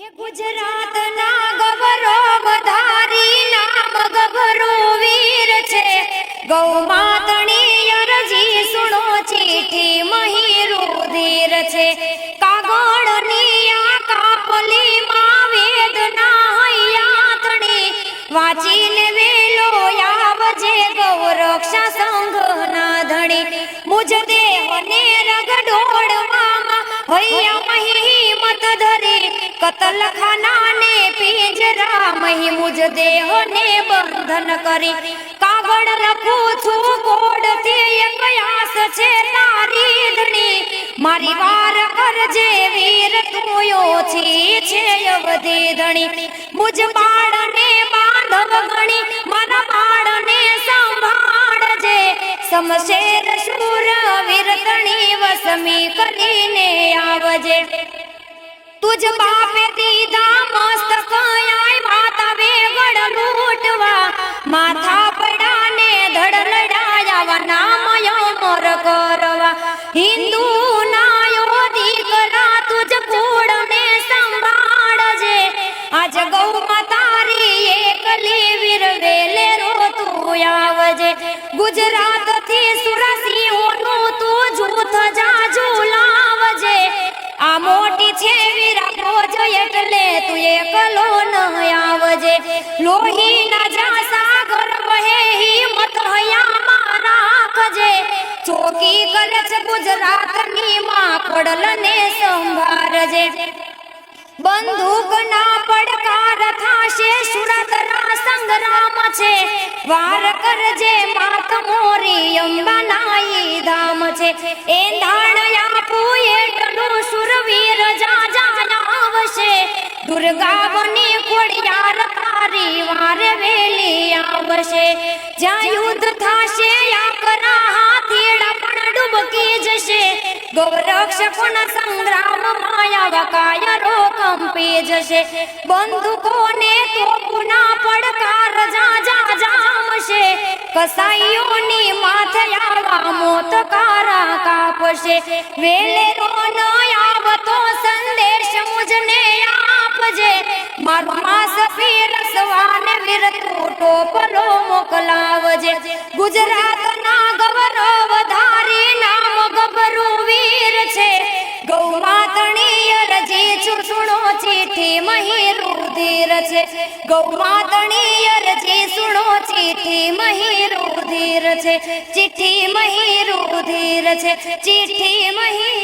ગુજરાતના ગવરો વધારી નામ ગભરો વીર છે ગૌ માતણી અરજી સુણો ચીઠી મહીરુધિર છે કાગળની આ કાપલીમાં વેદના હૈયાતણી વાંચીને વેલો આવજે ગૌરક્ષા સંઘના ધણી મુજ દેહને રગડોળવામાં હૈયા હિંમત ધરી કતલખાના ને પિંજરા મહી મુજ દેહને બંધન કરી કાગળ લખું છું કોડથી એક આસ છે તારી ધણી મારી વાર કરજે વીર તું ઓછી છે અવધી ધણી મુજ બાળને બાંધવ ગણી મારા બાળને સંભાળજે સમશેર શૂર વીર ધણી વસમી કરીને આવજે तुझ बापे दीदा मस्तक आय माता वेगड़ लूटवा माथा पड़ा ने धड़ लड़ाया नामयो मोर करवा हिंदू नायो दीकरा तुझ कूड़ ने संभाळजे आज गौ मातारी एकली वीर वेले रो तू आवजे गुजरात थी सुरसियोનું તું જૂથ જાજુ લાવજે આ મોટી છે વીરા ભોજ એટલે તું એકલો ન આવજે લોહીના જા સાગર વહે હિંમત હૈયામાં રાખજે ચોકી કરે છે ગુજરાતની માં ખોડલને સંભાળજે બંદૂકના પડકાર થાશે સુરતના સંગ્રામ છે વાર કરજે માત મોરી અંબાનાઈ ધામ છે એંધાણ આપું એટલું સુરવીર જા જા આવશે દુર્ગા બની ખોડિયાર તારી વાર વેલી આવશે જ્યાં યુદ્ધ થાશે આકરા હાથીડા પણ ડૂબકી જશે ગૌરક્ષકોના સંગ્રામમાં આવા કાયરો કંપી જશે બંદૂકોને તોપના પડકાર જા જા જામશે કસાઈઓની માથે આવા મોત કારા કાપશે વેલેરો ન આવતો સંદેશ મુજને આપજે મારું માસ પીરસવાને વીર તું ટોપલો મોકલાવજે ગુજરાતના ગવરો વધારી નામ ગભરું વીર છે ગૌ માતણી અરજી સુણો ચીઠી મહીરુધિર છે ગૌ માતણી અરજી સુણો ચીઠી મહીરુધિર છે ચીઠી મહીરુધિર છે ચીઠી મહી